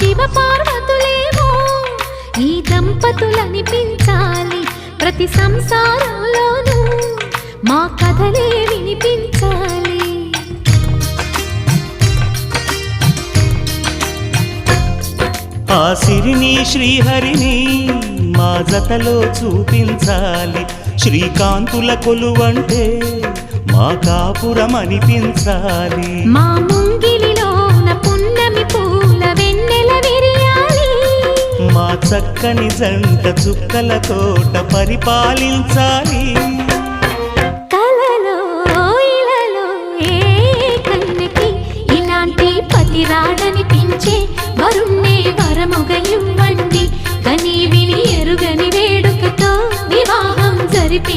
శివ పార్వతులేమో ఈ దంపతులనిపించాలి, ప్రతి సంసారంలోనూ మా కథలే వినిపించాలి. ఆ సిరిని శ్రీహరిని మా జతలో చూపించాలి, శ్రీకాంతుల కొలువంటే మా కాపురం అనిపించాలి. మా ముంగిలిలోన పున్నమి పూల వెన్నెల విరియాలి, మా చక్కని జంట చుక్కల తోట పరిపాలించాలి. కలలో ఇలలో ఏ కన్నెకి ఇలాంటి పతి రాడనిపించే వరుణ్ణే వరముగ ఇవ్వండి, కని విని ఎరుగని వేడుకతో వివాహం జరిపి